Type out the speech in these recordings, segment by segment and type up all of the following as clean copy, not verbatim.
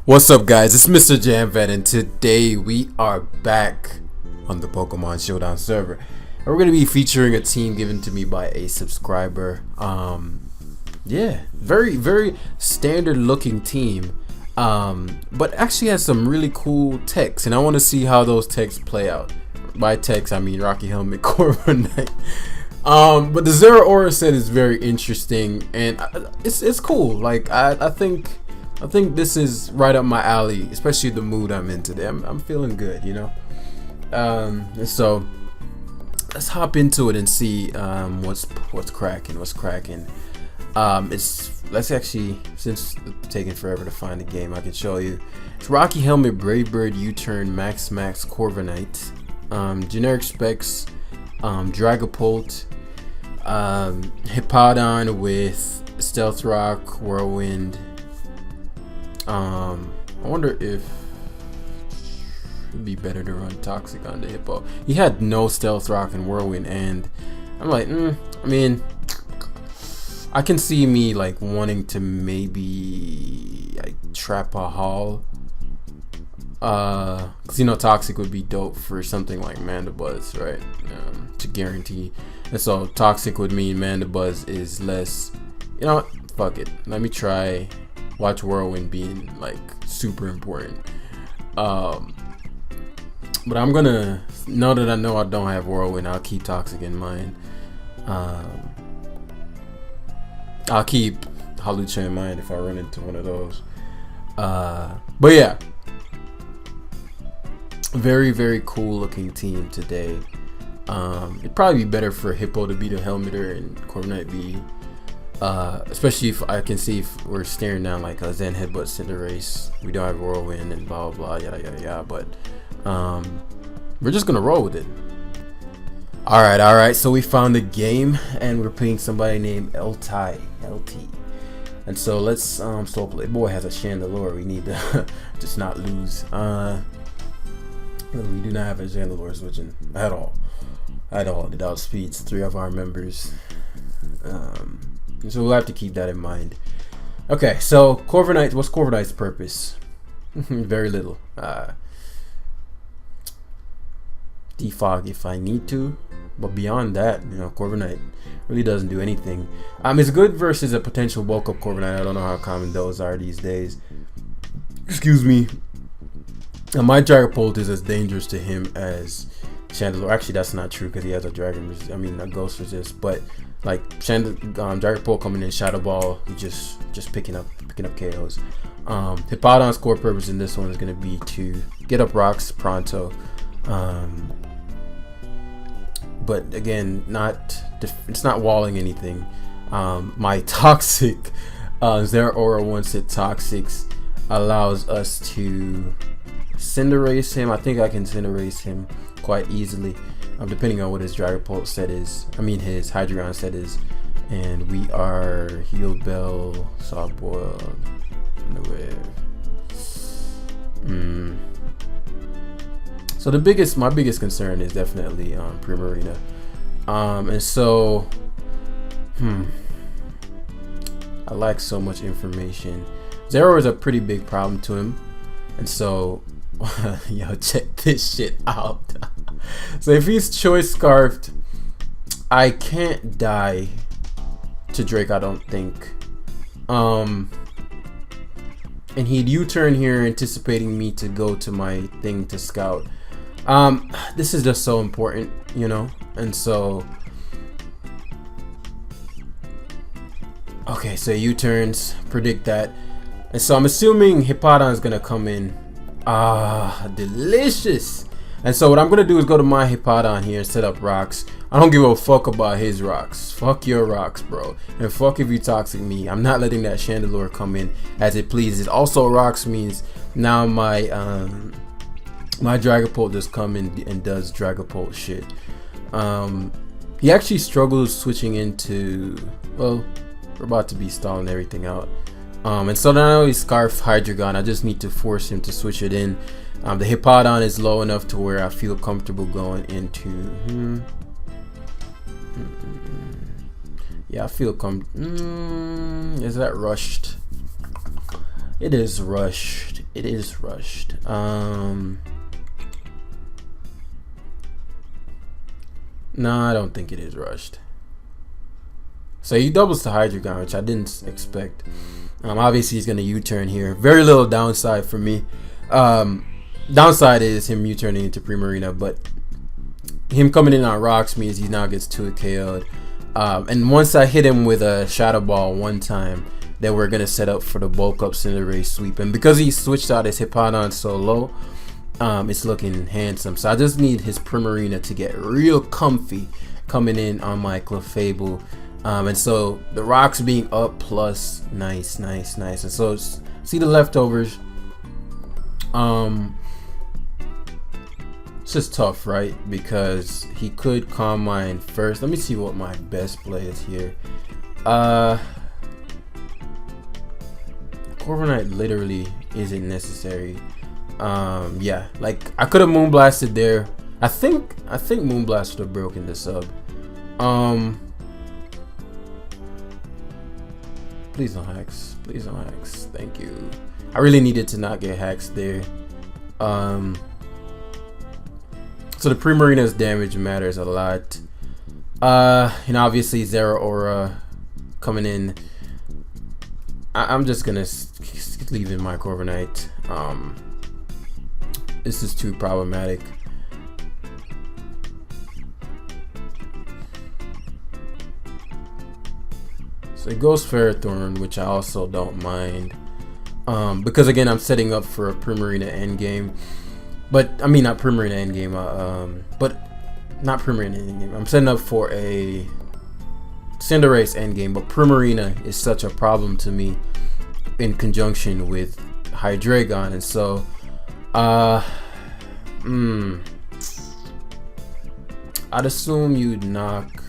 What's up, guys? It's Mrjamvad, and today we are back on the Pokemon Showdown server. And we're going to be featuring a team given to me by a subscriber. Yeah, very standard looking team, but actually has some really cool techs, and I want to see how those techs play out. By techs, I mean Rocky Helmet, Corviknight. But the Zeraora set is very interesting, and it's cool. Like I think this is right up my alley, especially the mood I'm in today. I'm feeling good, you know. And so let's hop into it and see what's cracking. Let's actually, since it's taking forever to find the game, I can show you. It's Rocky Helmet, Brave Bird, U-Turn, Max, Corviknight, generic specs, Dragapult, Hippowdon with Stealth Rock, Whirlwind. I wonder if it'd be better to run Toxic on the Hippo. He had no Stealth Rock and Whirlwind, and I'm like, I mean, I can see me like wanting to maybe like trap a haul. Cause you know Toxic would be dope for something like Mandibuzz, right? To guarantee. And so Toxic would mean Mandibuzz is less. You know, fuck it. Let me try. Watch Whirlwind being like super important. But I'm gonna, now that I know I don't have Whirlwind, I'll keep Toxic in mind. I'll keep Hawlucha in mind if I run into one of those. But yeah, very cool looking team today. It'd probably be better for Hippo to be the Helmeter and Corviknight be. Especially if I can see if we're staring down like a Zen Headbutt Cinderace, we don't have Whirlwind and blah blah yada. But we're just gonna roll with it. All right. So we found the game, and we're playing somebody named LT. And so let's slow play. Boy has a Chandelure. We need to just not lose. We do not have a Chandelure switching at all. It outspeeds 3 of our members. So we'll have to keep that in mind. Okay, so Corviknight, what's Corviknight's purpose? Very little. Defog if I need to, but beyond that, you know, Corviknight really doesn't do anything. It's good versus a potential bulk up Corviknight. I don't know how common those are these days. Excuse me. My Dragapult is as dangerous to him as Chandelure. Actually, that's not true because he has a a Ghost Resist, but like Dragapult coming in Shadow Ball, just picking up KOs. Hippowdon's core purpose in this one is going to be to get up rocks pronto, but again, it's not walling anything. My Toxic Zeraora, once it Toxics, allows us to Cinderace him. I think I can Cinderace him quite easily, depending on what his Dragapult set is. His Hydreigon set is. And we are Healed Bell, Soft Boiled, So my biggest concern is definitely Primarina. And so, I lack so much information. Zero is a pretty big problem to him, and so, yo, check this shit out. So if he's Choice Scarfed, I can't die to Drake, I don't think. And he'd U-turn here, anticipating me to go to my thing to scout. This is just so important, you know. And so, okay, so U-turns, predict that. And so I'm assuming Hippowdon is gonna come in. Delicious. And so what I'm gonna do is go to my Hippowdon here and set up rocks. I don't give a fuck about his rocks. Fuck your rocks, bro. And fuck if you Toxic me. I'm not letting that Chandelure come in as it pleases. Also, rocks means now my Dragapult just come in and does Dragapult shit. He actually struggles switching into, well, we're about to be stalling everything out. And so now he's Scarf Hydreigon. I just need to force him to switch it in. The Hippowdon is low enough to where I feel comfortable going into. Yeah, I feel is that rushed? It is rushed. It is rushed. No, I don't think it is rushed. So he doubles to Hydreigon, which I didn't expect. Obviously he's gonna U-turn here. Very little downside for me. Downside is him U-turning into Primarina, but him coming in on rocks means he now gets 2 KO'd. And once I hit him with a Shadow Ball one time, then we're gonna set up for the bulk up Cinderace sweep. And because he switched out his Hippowdon so low, it's looking handsome. So I just need his Primarina to get real comfy coming in on my Clefable. And so the rocks being up plus, nice. And so see the leftovers. It's just tough, right? Because he could Calm Mind first. Let me see what my best play is here. Corviknight literally isn't necessary. Yeah, like I could have Moonblasted there. I think Moonblast would have broken the sub. Please don't hacks. Please don't hacks. Thank you. I really needed to not get hacks there. So the Primarina's damage matters a lot. And obviously Zeraora coming in. I'm just gonna leave in my Corviknight. This is too problematic. So it goes Ferrothorn, which I also don't mind. Because again, I'm setting up for a Primarina endgame. But I mean, not Primarina endgame. But not Primarina endgame. I'm setting up for a Cinderace endgame. But Primarina is such a problem to me in conjunction with Hydreigon, and so I'd assume you'd knock.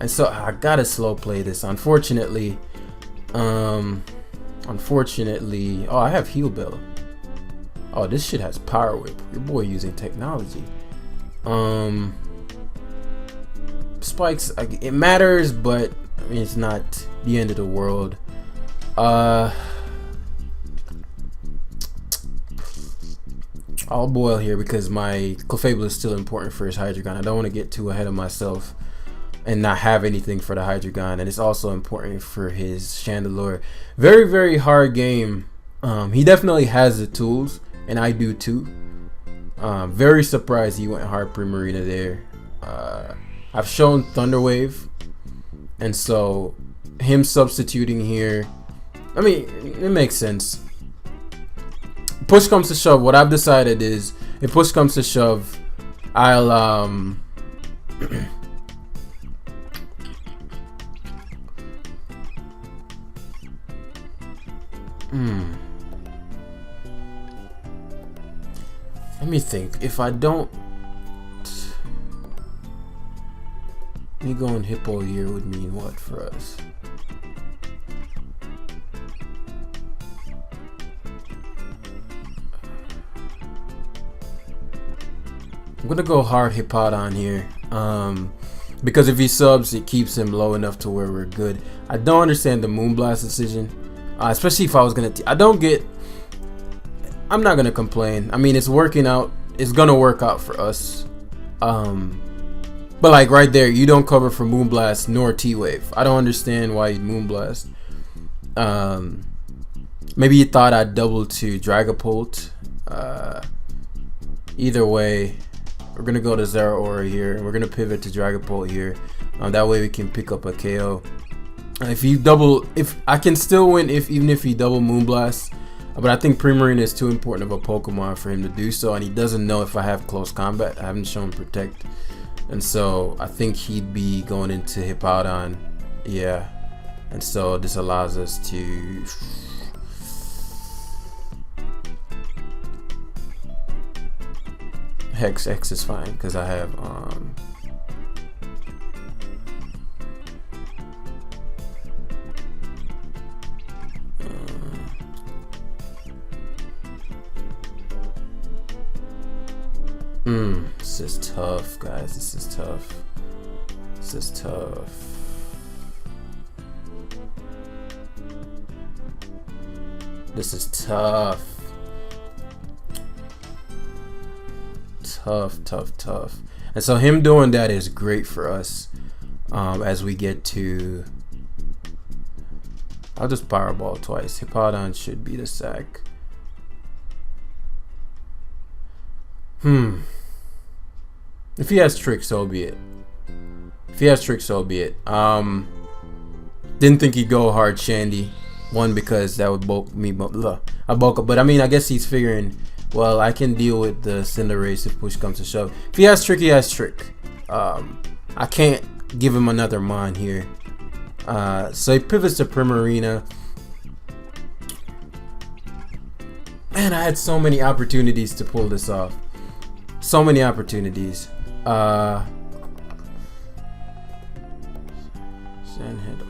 And so I gotta slow play this. Unfortunately, oh, I have Heal Bell. Oh, this shit has Power Whip. Your boy using technology. Spikes, it matters, but I mean, it's not the end of the world. I'll boil here because my Clefable is still important for his Hydreigon. I don't want to get too ahead of myself and not have anything for the Hydreigon, and it's also important for his Chandelure. Very, very hard game. He definitely has the tools, and I do too. Very surprised he went hard Primarina there. I've shown Thunder Wave, and so him substituting here, I mean, it makes sense. Push comes to shove, what I've decided is, if push comes to shove, I'll let me think. If I don't, me going Hippo here would mean what for us? I'm gonna go hard Hippowdon here, because if he subs, it keeps him low enough to where we're good. I don't understand the Moonblast decision, especially if I was gonna. I'm not gonna complain. I mean, it's working out. It's gonna work out for us. But like right there, you don't cover for Moonblast nor T-Wave. I don't understand why you'd Moonblast. Maybe you thought I'd double to Dragapult. Either way, we're gonna go to Zeraora here, and we're gonna pivot to Dragapult here. That way we can pick up a KO. If I can still win even if he double Moonblast, but I think Primarina is too important of a Pokemon for him to do so, and he doesn't know if I have close combat. I haven't shown Protect, and so I think he'd be going into Hippowdon, yeah. And so this allows us to. Hex X is fine because I have this is tough, guys. This is tough. This is tough. This is tough. Tough. And so him doing that is great for us. As we get to, I'll just Powerball twice. Hippowdon should be the sack. If he has tricks, so be it. Didn't think he'd go hard Shandy. One, because that would bulk me. I bulk up, but I mean, I guess he's figuring, well, I can deal with the Cinderace if push comes to shove. If he has trick, he has trick. I can't give him another Mon here. So he pivots to Primarina. Man, I had so many opportunities to pull this off. So many opportunities.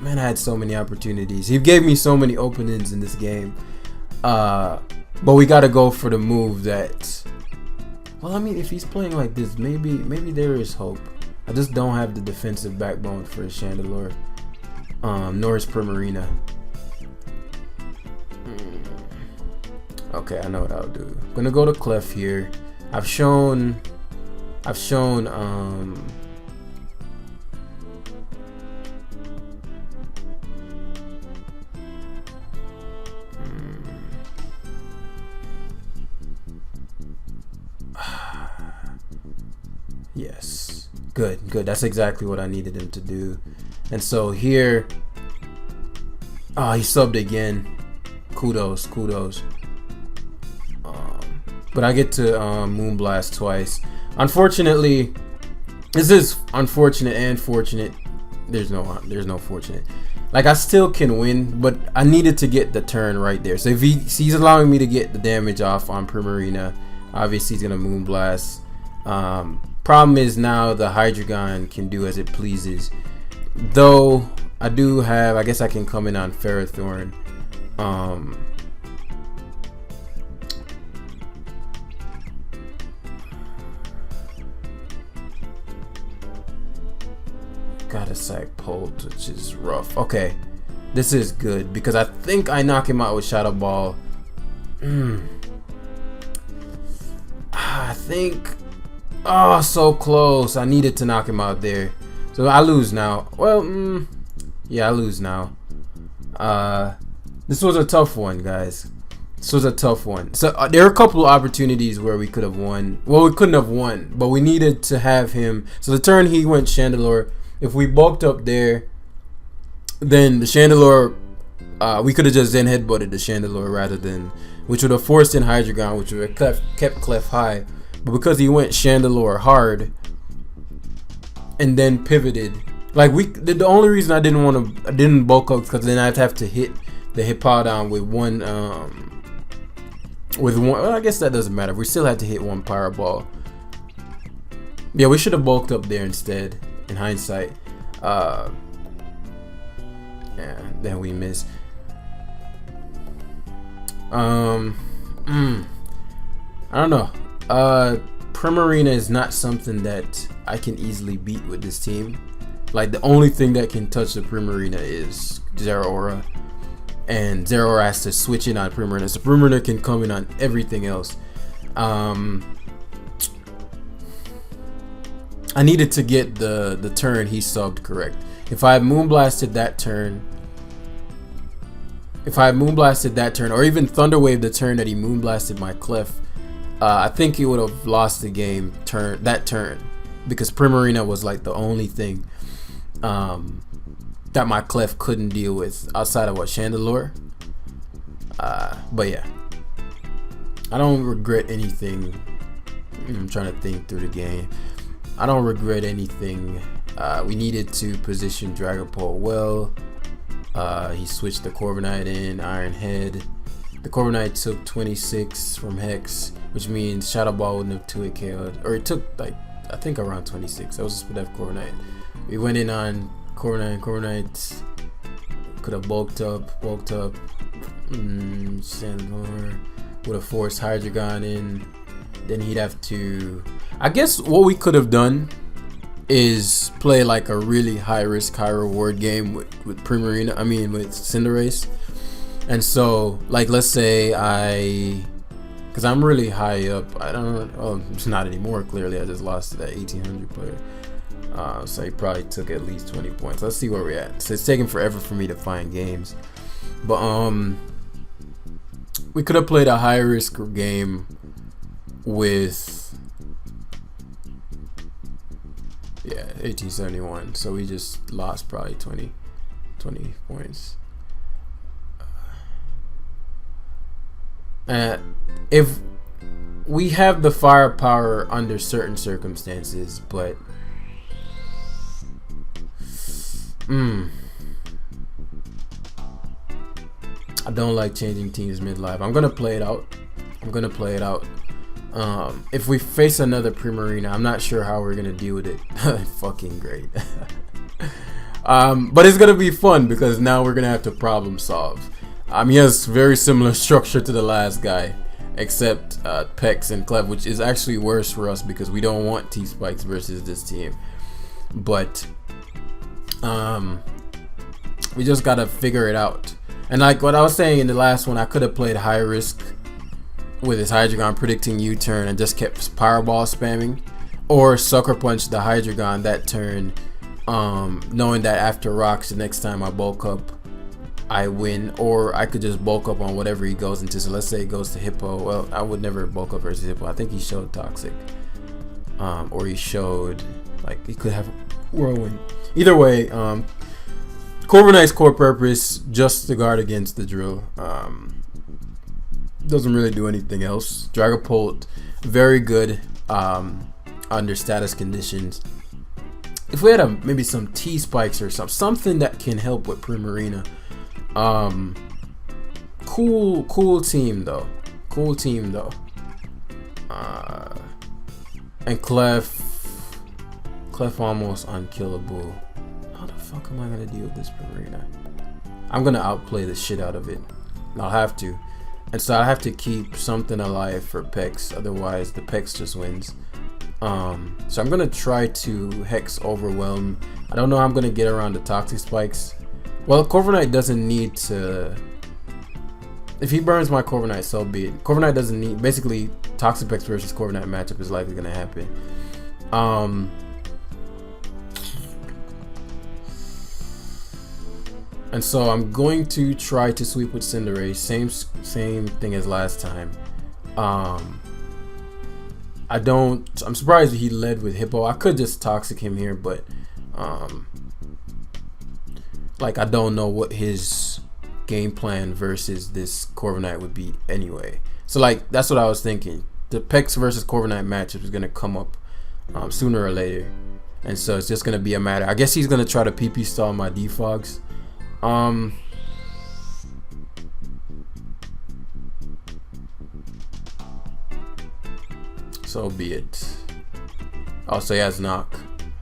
Man, I had so many opportunities. He gave me so many openings in this game. But we gotta go for the move that, well, I mean, if he's playing like this, maybe there is hope. I just don't have the defensive backbone for a Chandelure, nor is Primarina. Okay, I know what I'll do. I'm gonna go to Clef here. I've shown yes, good. That's exactly what I needed him to do. And so here, he subbed again. Kudos. But I get to Moonblast twice. Unfortunately, this is unfortunate and fortunate. There's no fortunate. Like, I still can win, but I needed to get the turn right there. So if he's allowing me to get the damage off on Primarina, obviously he's gonna Moonblast. Problem is now the Hydreigon can do as it pleases. Though I do have, I guess I can come in on Ferrothorn. Got a sack Polt, which is rough. Okay, this is good because I think I knock him out with Shadow Ball. I think, oh, so close. I needed to knock him out there. So I lose now. Well, yeah, I lose now. This was a tough one, guys. This was a tough one. So there are a couple of opportunities where we could have won. Well, we couldn't have won, but we needed to have him. So the turn he went Chandelure. If we bulked up there, then the Chandelure, we could have just then headbutted the Chandelure rather than, which would have forced in Hydreigon, which would have kept Clef high. But because he went Chandelure hard and then pivoted, like the only reason I didn't bulk up because then I'd have to hit the Hippowdon with one. Well, I guess that doesn't matter. We still had to hit one Power Ball. Yeah, we should have bulked up there instead. In hindsight, yeah, then we miss. I don't know. Primarina is not something that I can easily beat with this team. Like, the only thing that can touch the Primarina is Zeraora, and Zeraora has to switch in on Primarina. So Primarina can come in on everything else. I needed to get the turn he subbed correct. If I had Moonblasted that turn, or even Thunder Wave the turn that he Moonblasted my Clef, I think he would have lost the game that turn because Primarina was like the only thing that my Clef couldn't deal with outside of Chandelure. But yeah, I don't regret anything. I'm trying to think through the game. I don't regret anything. We needed to position Dragapult well. He switched the Corviknight in, Iron Head. The Corviknight took 26 from Hex, which means Shadow Ball wouldn't have 2-hit KO'd. Or it took, like, I think around 26. That was just with that Corviknight. We went in on Corviknight. Could have bulked up. Chandelure would have forced Hydreigon in. Then he'd have to, I guess what we could have done is play like a really high risk, high reward game with Primarina. I mean with Cinderace. And so, like, let's say because I'm really high up. I don't. Oh, it's not anymore. Clearly, I just lost to that 1800 player. So he probably took at least 20 points. Let's see where we're at. So it's taking forever for me to find games, but we could have played a high risk game with 1871. So we just lost probably 20 points. If we have the firepower under certain circumstances, but I don't like changing teams mid-live. I'm gonna play it out. If we face another Primarina, I'm not sure how we're gonna deal with it. Fucking great. But it's gonna be fun because now we're gonna have to problem solve. He has very similar structure to the last guy, except Pex and Clev, which is actually worse for us because we don't want T-Spikes versus this team. But we just gotta figure it out. And like what I was saying in the last one, I could have played high risk with his Hydreigon predicting U-turn and just kept Powerball spamming, or Sucker Punch the Hydreigon that turn, knowing that after rocks the next time I bulk up I win, or I could just bulk up on whatever he goes into. So let's say he goes to Hippo. Well, I would never bulk up versus Hippo. I think he showed Toxic, or he showed like he could have Whirlwind. Either way, Corviknight's core purpose just to guard against the drill. Doesn't really do anything else. Dragapult, very good under status conditions. If we had maybe some T-Spikes or something that can help with Primarina. Cool team though. And Clef almost unkillable. How the fuck am I gonna deal with this Primarina? I'm gonna outplay the shit out of it. I'll have to. And so I have to keep something alive for Pex, otherwise the Pex just wins. So I'm gonna try to Hex Overwhelm. I don't know how I'm gonna get around the Toxic Spikes. Well, Corviknight doesn't need to. If he burns my Corviknight, so be it. Corviknight doesn't need. Basically, Toxic Pex versus Corviknight matchup is likely gonna happen. And so I'm going to try to sweep with Cinderace. Same thing as last time. I'm surprised he led with Hippo. I could just Toxic him here, but like I don't know what his game plan versus this Corviknight would be anyway. So like that's what I was thinking. The Pex versus Corviknight matchup is gonna come up sooner or later, and so it's just gonna be a matter. I guess he's gonna try to PP stall my Defogs. So be it. Oh, so he has knock.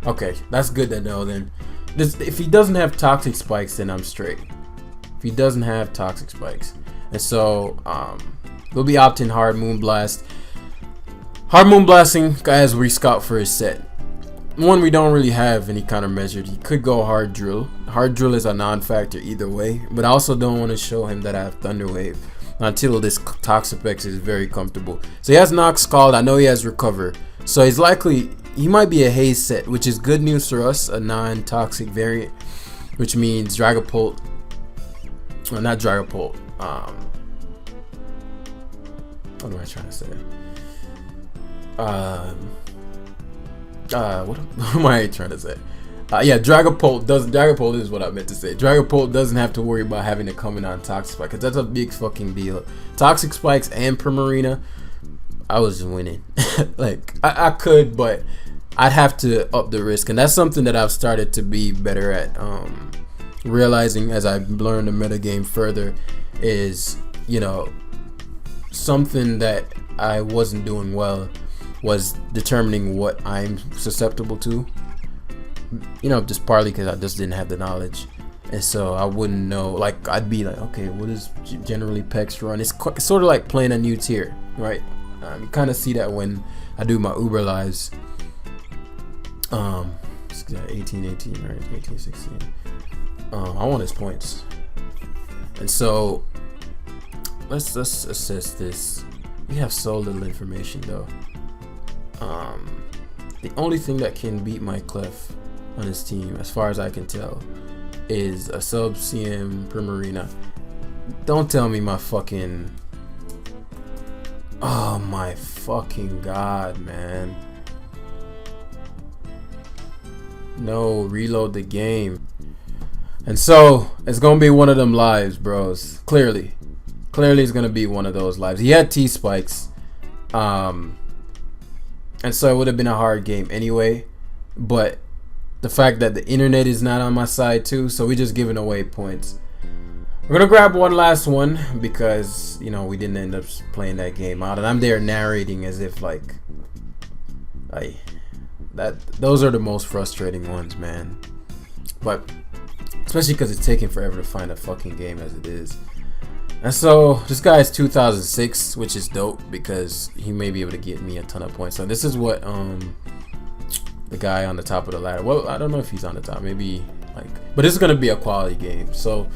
Okay, that's good to know then. If he doesn't have Toxic Spikes, then I'm straight. If he doesn't have Toxic Spikes. And so we'll be opting Hard Moon Blast. Hard Moon Blasting as we scout for his set. One, we don't really have any countermeasure. He could go Hard Drill. Hard Drill is a non-factor either way, but I also don't want to show him that I have Thunder Wave until this Toxapex is very comfortable. So he has Knock Scald. I know he has Recover. So he's likely, he might be a Haze set, which is good news for us, a non-toxic variant, which means Dragapult, well, not Dragapult, what am I trying to say? What am I trying to say? Yeah, Dragapult is what I meant to say. Dragapult doesn't have to worry about having to come in on Toxic Spike, because that's a big fucking deal. Toxic Spikes and Primarina, I was winning. Like, I could, but I'd have to up the risk, and that's something that I've started to be better at. Realizing as I've learned the metagame further is, you know, something that I wasn't doing well was determining what I'm susceptible to. You know, just partly because I just didn't have the knowledge, and so I wouldn't know. Like, I'd be like, okay, what is generally Pex run? It's sort of like playing a new tier, right? You kind of see that when I do my Uber lives. 18, right? 18, 16. I want his points, and so let's assess this. We have so little information though. The only thing that can beat my Clef on his team, as far as I can tell, is a sub CM Primarina. Don't tell me my fucking... Oh my fucking god, man. No, reload the game. And so, it's gonna be one of them lives, bros. Clearly it's gonna be one of those lives. He had T-Spikes. And so it would have been a hard game anyway. But the fact that the internet is not on my side too, so we're just giving away points. We're gonna grab one last one because, you know, we didn't end up playing that game out, and I'm there narrating as if like those are the most frustrating ones, man. But especially because it's taking forever to find a fucking game as it is. And so this guy is 2006, which is dope because he may be able to get me a ton of points. So this is what the guy on the top of the ladder, well, I don't know if he's on the top, maybe like, but this is gonna be a quality game. So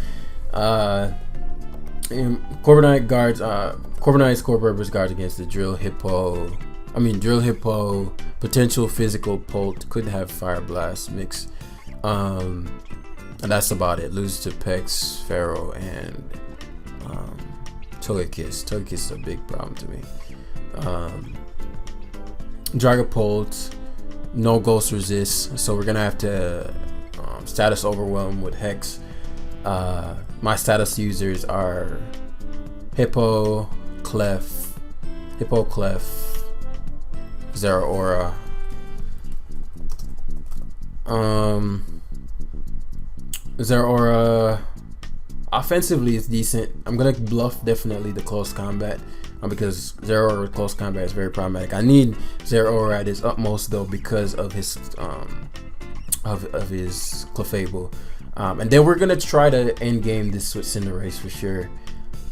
Corviknight guards, Corviknight's core purpose guards against the Drill Hippo, potential physical Polt, could have Fire Blast mix, and that's about it. Loses to Pex, Pharaoh, and Togekiss. Togekiss is a big problem to me. Dragapult, no Ghost Resist, so we're gonna have to status Overwhelm with Hex. My status users are Hippo, Clef, Zeraora. Zeraora offensively is decent. I'm gonna bluff definitely the close combat because Zeraora close combat is very problematic. I need Zeraora at his utmost though because of his of his Clefable. And then we're gonna try to end game this with Cinderace for sure.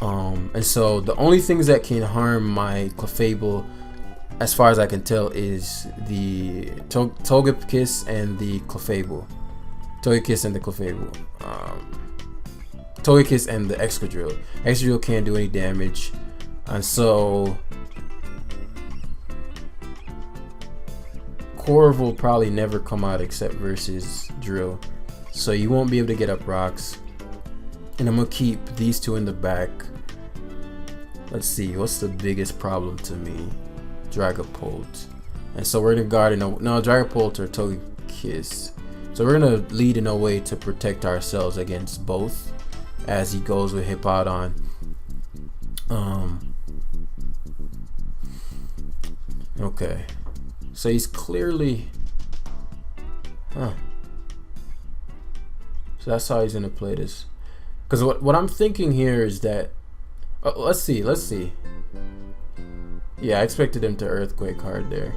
And so the only things that can harm my Clefable, as far as I can tell, is the Togekiss and the Clefable. Togekiss and the Clefable. Togekiss and the Excadrill. Excadrill can't do any damage, and so Corv will probably never come out except versus Drill. So you won't be able to get up rocks. And I'm gonna keep these two in the back. Let's see, what's the biggest problem to me? Dragapult. And so we're gonna guard in a, no, Dragapult or Togekiss. So we're gonna lead in a way to protect ourselves against both as he goes with Hippowdon. Okay. So he's clearly so that's how he's gonna play this. Because what I'm thinking here is that let's see. Yeah, I expected him to Earthquake hard there.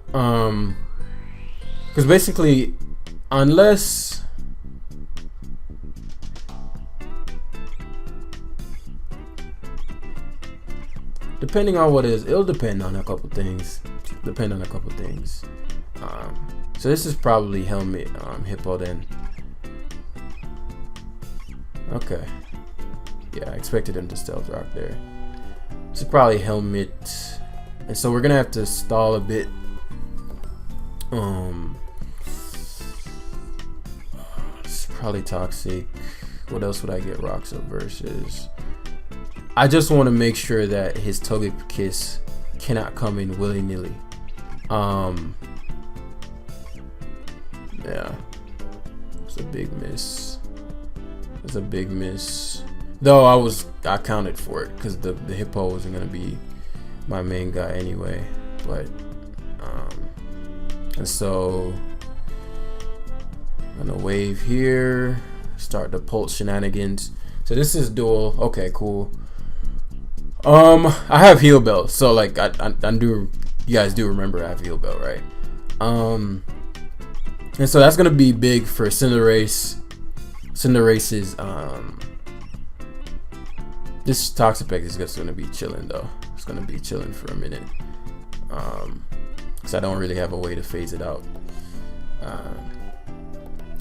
Because basically, unless depending on what it is, it'll depend on a couple things. So this is probably Helmet Hippo then. Okay. Yeah, I expected him to Stealth Rock there. This is probably Helmet. And so we're gonna have to stall a bit. It's probably Toxic. What else would I get Rocks up versus? I just want to make sure that his Togekiss cannot come in willy-nilly. Yeah. It's a big miss. It's a big miss. Though I counted for it because the Hippo wasn't gonna be my main guy anyway. But and so I'm gonna wave here, start the Pulse shenanigans. So this is dual. Okay, cool. I have Heal Bell, so like I do. You guys do remember I have Heal Bell, right? And so that's gonna be big for Cinderace's this Toxapex is just gonna be chilling though. It's gonna be chilling for a minute. Because I don't really have a way to phase it out.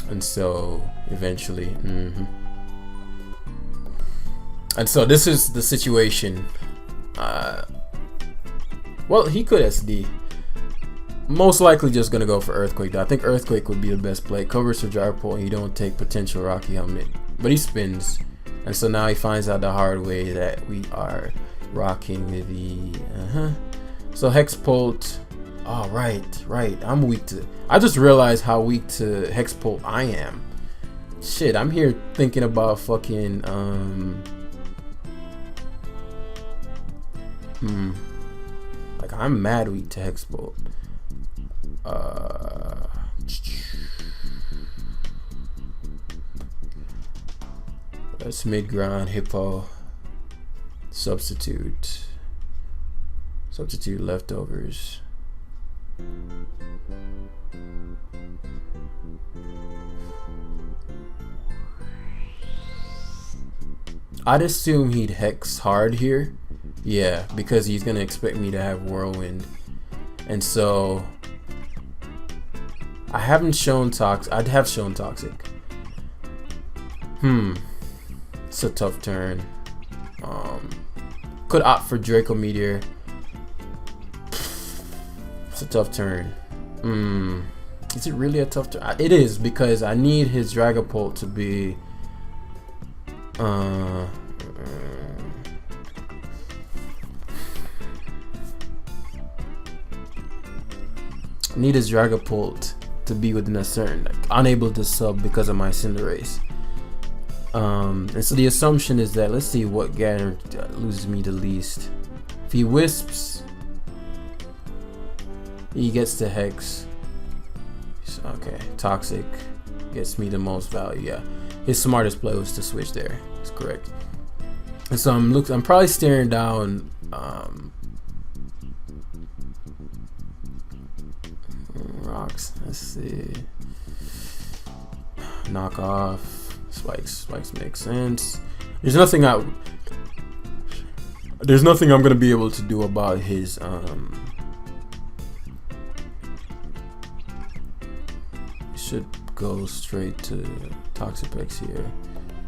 And so eventually And so this is the situation. Well, he could SD. Most likely just gonna go for Earthquake though. I think Earthquake would be the best play. Covers for Dragapult and you don't take potential Rocky Helmet. But he spins. And so now he finds out the hard way that we are rocking the So Hexpult. Oh right. I'm weak to, I just realized how weak to Hexpult I am. Shit, I'm here thinking about fucking like I'm mad weak to Hexpult. That's mid-ground, Hippo, substitute leftovers. I'd assume he'd Hex hard here. Yeah, because he's gonna expect me to have Whirlwind. And so I haven't shown Toxic. I'd have shown Toxic. It's a tough turn. Could opt for Draco Meteor. It's a tough turn. Is it really a tough turn? It is, because I need his Dragapult to be need his Dragapult to be within a certain, like, unable to sub because of my Cinderace. And so the assumption is that, let's see what Gator loses me the least. If he Wisps, he gets the Hex. Okay, Toxic gets me the most value. Yeah, his smartest play was to switch there. That's correct. And so I'm probably staring down rocks. Let's see. Knock off. Spikes make sense. There's nothing I'm gonna be able to do about his should go straight to Toxapex here.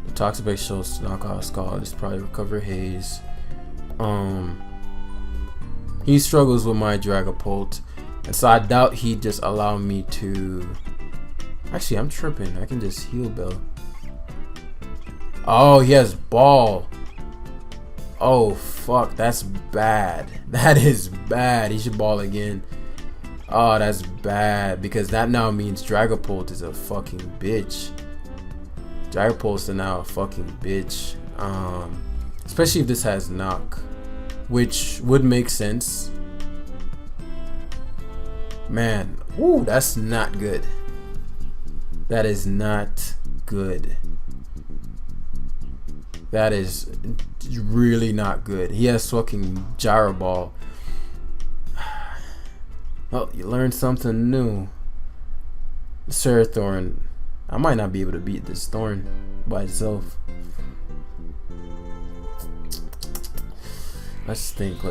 The Toxapex shows knock off Scald. It's probably recover Haze. He struggles with my Dragapult, and so I doubt he'd just allow me to. Actually, I'm tripping. I can just heal Bell. Oh, he has Ball. Oh fuck, that's bad. That is bad. He should Ball again. Oh, that's bad, because that now means Dragapult is a fucking bitch. Dragapult's now a fucking bitch. Especially if this has Knock, which would make sense. Man, ooh, that's not good. That is not good. That is really not good. He has fucking Gyro Ball. Well, you learned something new. Serathorn. I might not be able to beat this Thorn by itself. Let's think.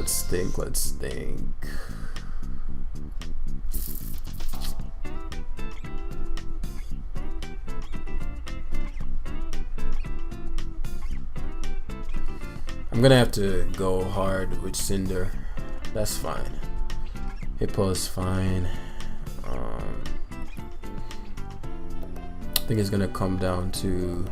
I'm gonna have to go hard with Cinder. That's fine. Hippo is fine. I think it's gonna come down to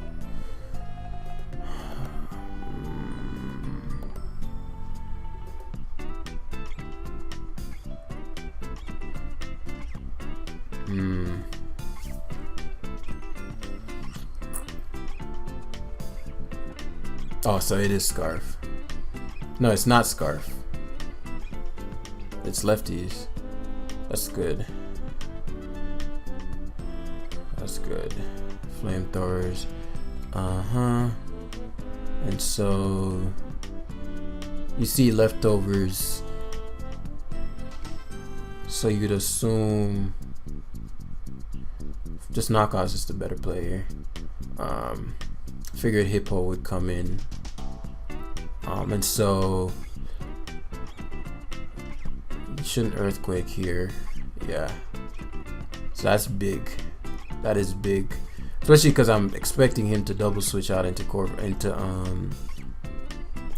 oh, so it is Scarf. No, it's not Scarf. It's lefties. That's good. That's good. Flamethrowers. And so you see leftovers. So you'd assume just Knockoff's just a better player. Figured Hippo would come in. And so you shouldn't Earthquake here. Yeah. So that's big. That is big. Especially because I'm expecting him to double switch out into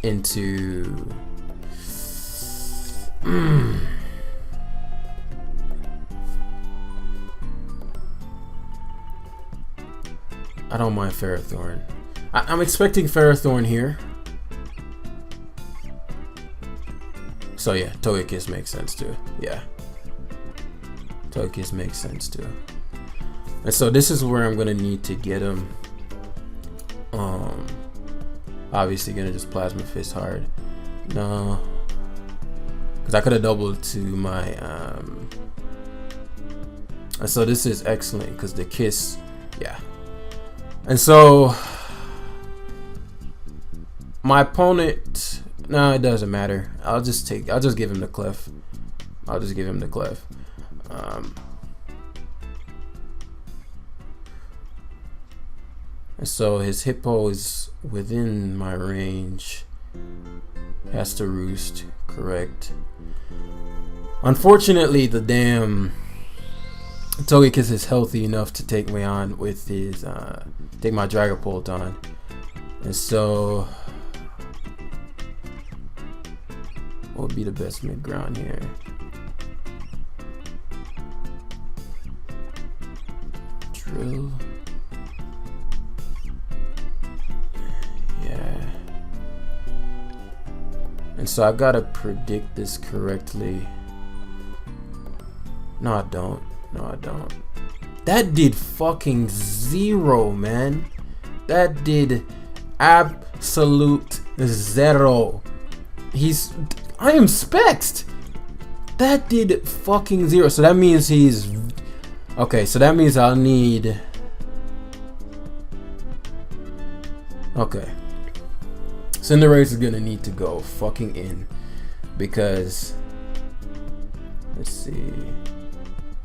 into I don't mind Ferrothorn. I'm expecting Ferrothorn here. So yeah, Togekiss makes sense too. Yeah. Togekiss makes sense too. And so this is where I'm gonna need to get him. Obviously gonna just Plasma Fist hard. No. Because I could have doubled to my and so this is excellent because the kiss, yeah. And so my opponent, no, it doesn't matter. I'll just give him the Clef. I'll just give him the Clef. And so his Hippo is within my range. Has to roost, correct. Unfortunately, the damn Togekiss is healthy enough to take me on with his take my Dragapult on. And so what would be the best mid-ground here? Drill. Yeah. And so I gotta predict this correctly. No, I don't. No, I don't. That did fucking 0, man. That did absolute 0. I am spexed. That did fucking 0. So that means he's okay. So that means I'll need. Okay. Cinderace is gonna need to go fucking in because let's see.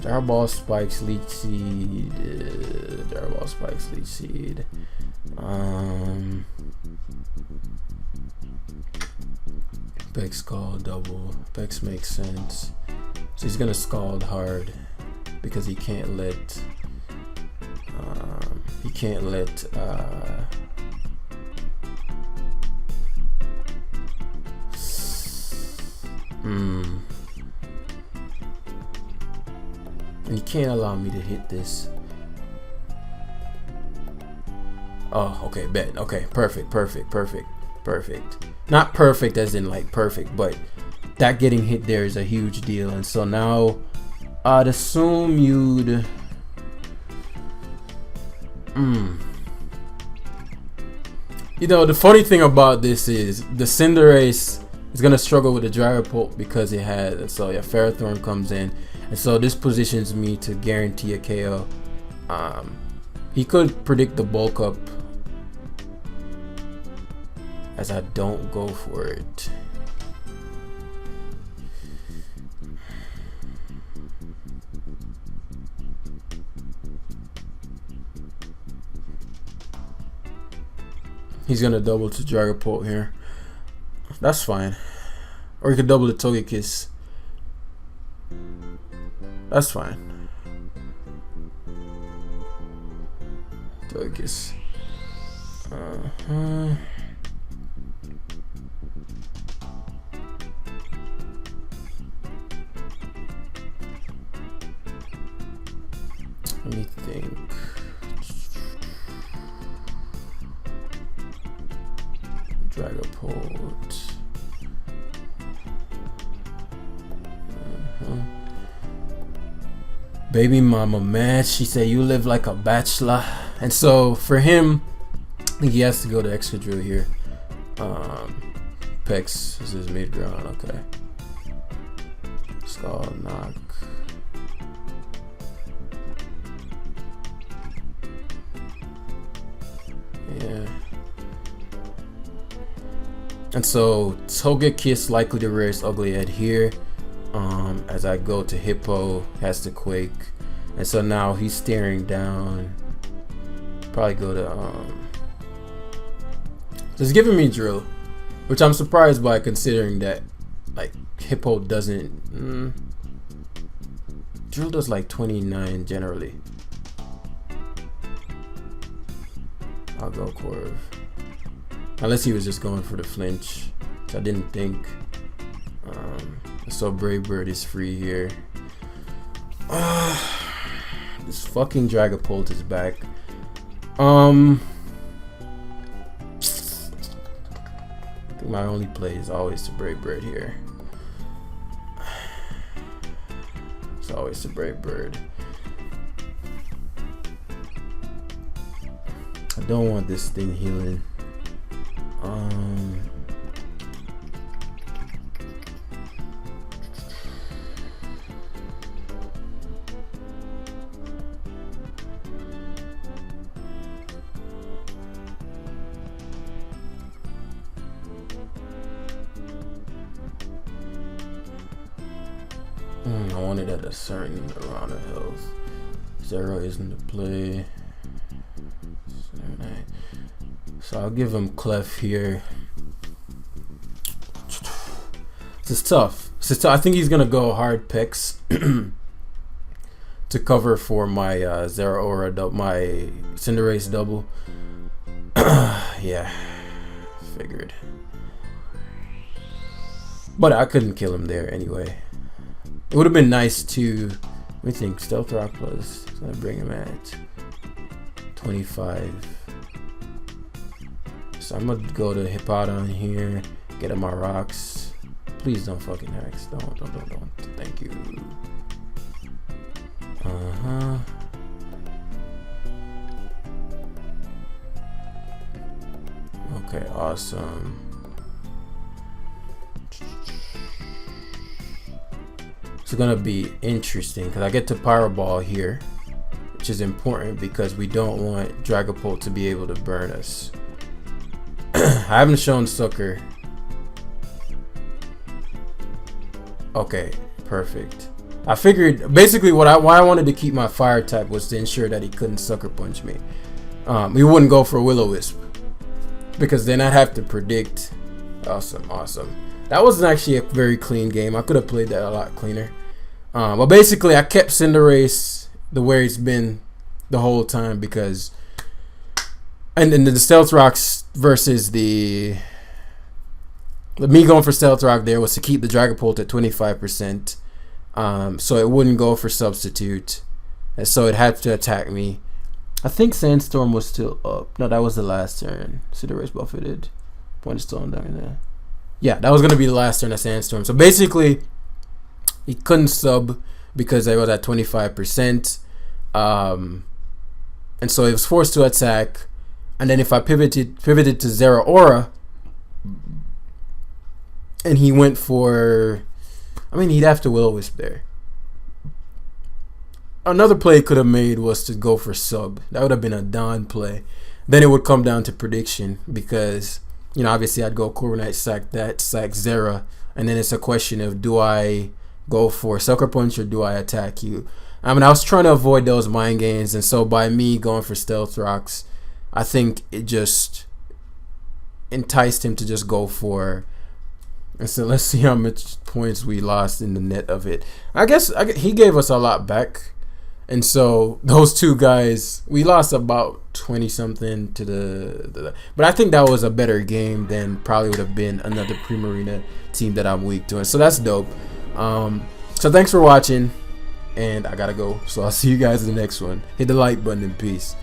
Ball Spikes, Leech Seed, Ball Spikes, Leech Seed. Beck Scald double. Bex makes sense. So he's gonna Scald hard because he can't let. And you can't allow me to hit this. Oh, okay, bet. Okay, perfect. Not perfect as in like perfect, but that getting hit there is a huge deal. And so now I'd assume you'd you know, the funny thing about this is the Cinderace is gonna struggle with the Dragapult because it had, so yeah, Ferrothorn comes in. And so this positions me to guarantee a KO. He could predict the bulk up as I don't go for it. He's gonna double to Dragapult here. That's fine. Or he could double to Togekiss. That's fine. Togekiss. Let me think. Dragapult. Baby mama, man, she said you live like a bachelor. And so for him, I think he has to go to Excadrill here. Pex is his mid ground, okay. Skull knock. Yeah. And so Togekiss likely to rear his ugly head here. As I go to Hippo, has to Quake, and so now he's staring down. Probably go to just giving me Drill, which I'm surprised by considering that like Hippo doesn't. Drill does like 29 generally. I'll go Corv. Unless he was just going for the flinch, which I didn't think. So Brave Bird is free here. This fucking Dragapult is back. I think my only play is always to Brave Bird here. It's always to Brave Bird. I don't want this thing healing. I wanted at a certain amount of health. Zero isn't the play. So I'll give him Clef here. This is tough. I think he's gonna go hard Pex to cover for my Zeraora, my Cinderace double. Yeah, figured. But I couldn't kill him there anyway. It would have been nice to, let me think, Stealth Rock Plus. So I bring him at 25. So I'm gonna go to Hippowdon here, get him my rocks. Please don't fucking hex. Don't. Thank you. Okay, awesome. It's gonna be interesting because I get to Pyro Ball here, which is important because we don't want Dragapult to be able to burn us. I haven't shown Sucker. Okay, perfect. I figured basically why I wanted to keep my fire type was to ensure that he couldn't Sucker Punch me. He wouldn't go for Will-O-Wisp because then I'd have to predict. Awesome. That wasn't actually a very clean game. I could have played that a lot cleaner. But basically, I kept Cinderace the way it's been the whole time because, and then the Stealth Rocks versus me going for Stealth Rock there was to keep the Dragapult at 25%, so it wouldn't go for Substitute, and so it had to attack me. I think Sandstorm was still up. No, that was the last turn. Cinderace buffeted. Point Stone down there. Yeah, that was gonna be the last turn of Sandstorm. So basically, he couldn't sub because I was at 25%, and so he was forced to attack. And then if I pivoted to Zeraora, and he went for, I mean, he'd have to Will-O-Wisp there. Another play he could have made was to go for sub. That would have been a Don play. Then it would come down to prediction because, you know, obviously I'd go Corviknight, sack that, sack Zera, and then it's a question of do I go for Sucker Punch or do I attack you? I mean, I was trying to avoid those mind games, and so by me going for Stealth Rocks, I think it just enticed him to just go for. And so let's see how much points we lost in the net of it. I guess he gave us a lot back. And so those two guys, we lost about 20 something to the but I think that was a better game than probably would have been another Primarina team that I'm weak to. And so that's dope. So thanks for watching, and I gotta go. So I'll see you guys in the next one. Hit the like button and peace.